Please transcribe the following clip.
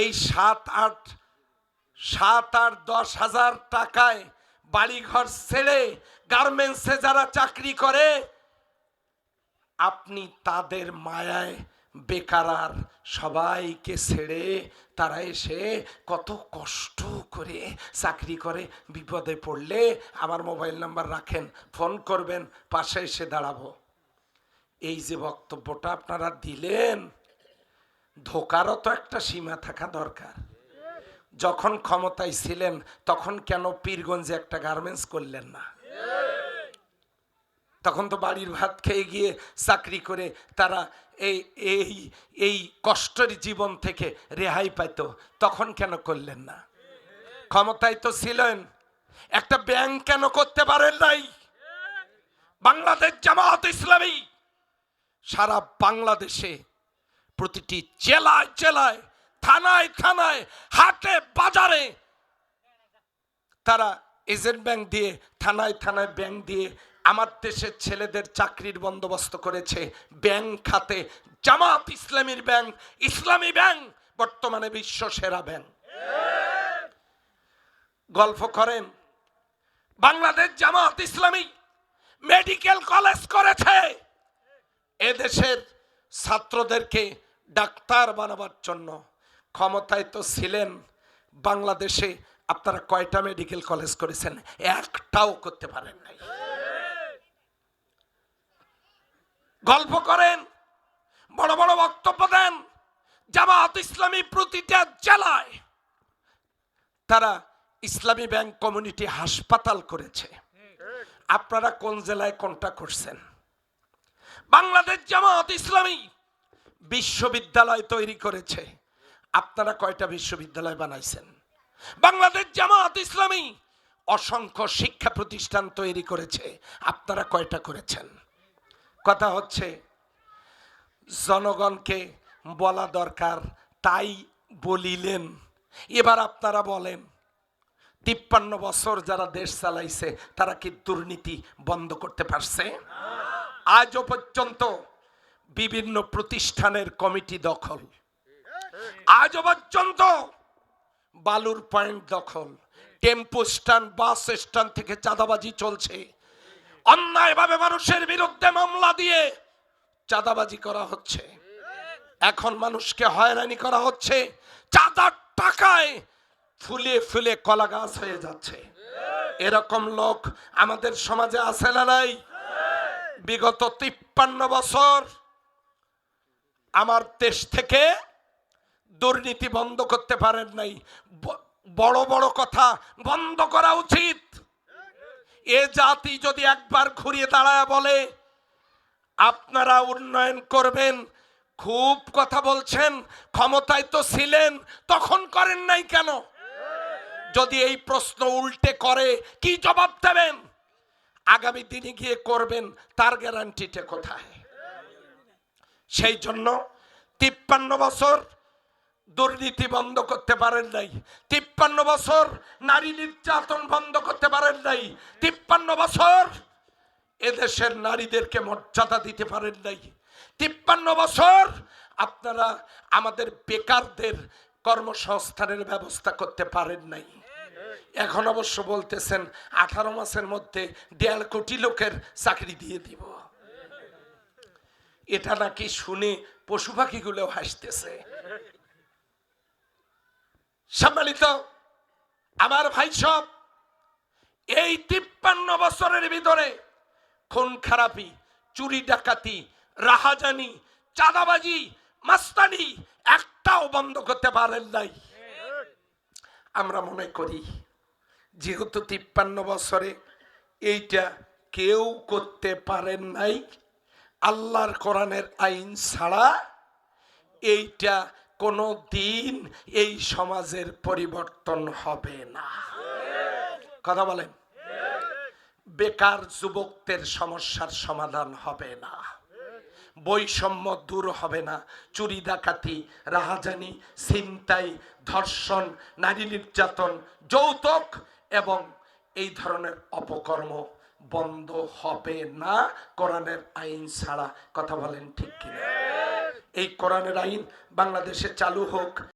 এই 7-8-10 টাকায় বাড়িঘর ছেড়ে গার্মেন্টসে যারা চাকরি করে, আপনি তাদের মায়ায় বেকার সবাইকে ছেড়ে তারা এসে কত কষ্ট করে চাকরি করে, বিপদে পড়লে আমার মোবাইল নাম্বার রাখেন, ফোন করবেন, পাশে এসে দাঁড়াবো। এই যে বক্তব্যটা আপনারা দিলেন, ধোকারও তো একটা সীমা থাকা দরকার। যখন ক্ষমতায় ছিলেন তখন কেন পীরগঞ্জে একটা গার্মেন্টস করলেন না? তখন তো বাড়ির ভাত খেয়ে গিয়ে চাকরি করে তারা এই এই এই কষ্টের জীবন থেকে রেহাই পাইত, তখন কেন করলেন না? ক্ষমতায় তো ছিলেন, একটা ব্যাংক কেন করতে পারেন নাই? বাংলাদেশ জামাত ইসলামী সারা বাংলাদেশে প্রতিটি জেলায় জেলায়, থানায় থানায়, হাটে বাজারে তারা এজেন্ট ব্যাংক দিয়ে, থানায় থানায় ব্যাংক দিয়ে আমার দেশের ছেলেদের চাকরির বন্দোবস্ত করেছে। ব্যাংক খাতে জামাত ইসলামীর ব্যাংক, ইসলামী ব্যাংক বর্তমানে বিশ্ব সেরা ব্যাংক। গল্প করেন, বাংলাদেশ জামাত ইসলামী মেডিকেল কলেজ করেছে এদেশের ছাত্রদেরকে ডাক্তার বানাবার জন্য। ক্ষমতায় তো ছিলেন, বাংলাদেশে আপনারা কয়টা মেডিকেল কলেজ করেছেন? একটাও করতে পারেন নাই। গল্প করেন, বড় বড় বক্তব্য দেন, জামাত ইসলামী প্রতিটা জেলায় তারা ইসলামী ব্যাংক কমিউনিটি হাসপাতাল করেছে। আপনারা কোন জেলায় কোনটা করছেন? বাংলাদেশ জামাত ইসলামী বিশ্ববিদ্যালয় তৈরি করেছে, আপনারা কয়টা বিশ্ববিদ্যালয় বানাইছেন? বাংলাদেশ জামাত ইসলামী অসংখ্য শিক্ষা প্রতিষ্ঠান তৈরি করেছে, আপনারা কয়টা করেছেন? কথা হচ্ছে জনগণকে বলা দরকার, তাই বলিলেন। এবার আপনারা বলেন, 53 বছর যারা দেশ চালাইছে তারা কি দুর্নীতি বন্ধ করতে পারছে? আজও পর্যন্ত বিভিন্ন প্রতিষ্ঠানের কমিটি দখল, আজও পর্যন্ত বালুর পয়েন্ট দখল, টেম্পো স্ট্যান্ড, বাস স্ট্যান্ড থেকে চাঁদাবাজি চলছে। অন্যায়ভাবে মানুষের বিরুদ্ধে মামলা দিয়ে চাঁদাবাজি করা হচ্ছে। এখন মানুষকে হয়রানি করা হচ্ছে, চাঁদার টাকায় ফুলে ফুলে কলা গাছ হয়ে যাচ্ছে। এরকম লোক আমাদের সমাজে আছে না নাই? বিগত 53 বছর আমার দেশ থেকে দুর্নীতি বন্ধ করতে পারেন নাই। বড় বড় কথা বন্ধ করা উচিত। এ জাতি যদি একবার ঘুরিয়ে দাঁড়ায় বলে আপনারা উন্নয়ন করবেন, খুব কথা বলছেন, ক্ষমতায় তো ছিলেন, তখন করেন নাই কেন? যদি এই প্রশ্ন উল্টে করে কি জবাব দেবেন? আগামী দিনে গিয়ে করবেন, তার গ্যারান্টিটা কোথায়? সেই জন্য 53 বছর দুর্নীতি বন্ধ করতে পারেন নাই, 53 বছর নারী নির্যাতন বন্ধ করতে পারেন নাই, 53 বছর এদেশের নারীদেরকে মর্যাদা দিতে পারেন নাই, 53 বছর আপনারা আমাদের বেকারদের কর্মসংস্থানের ব্যবস্থা করতে পারেন নাই। এখন অবশ্য বলতেছেন 18 মাসের মধ্যে 1.5 কোটি লোকের চাকরি দিয়ে দিব। এটা নাকি শুনে পশু পাখিগুলো হাসতেছে। সম্মানিত আমার ভাই সব, এই 53 বছরের ভিতরে খুন খারাপি, চুরি ডাকাতি, রাহাজানি, চাঁদাবাজি, মাস্তানি একটাও বন্ধ করতে পারেন নাই। আমরা মনে করি যেহেতু 53 বছরে এইটা কেউ করতে পারেন নাই, আল্লাহর কোরআনের আইন ছাড়া এইটা কোনো দিন এই সমাজের পরিবর্তন হবে না। কথা বলেন, বেকার যুবকদের সমস্যার সমাধান হবে না, বৈষম্য দূর হবে না, চুরি ডাকাতি, রাহাজানি, ছিনতাই, ধর্ষণ, নারী নির্যাতন, যৌতুক এবং এই ধরনের অপকর্ম বন্ধ হবে না কোরআনের আইন ছাড়া। কথা বলেন ঠিক কিনা? এই কোরআনের আইন বাংলাদেশে চালু হোক।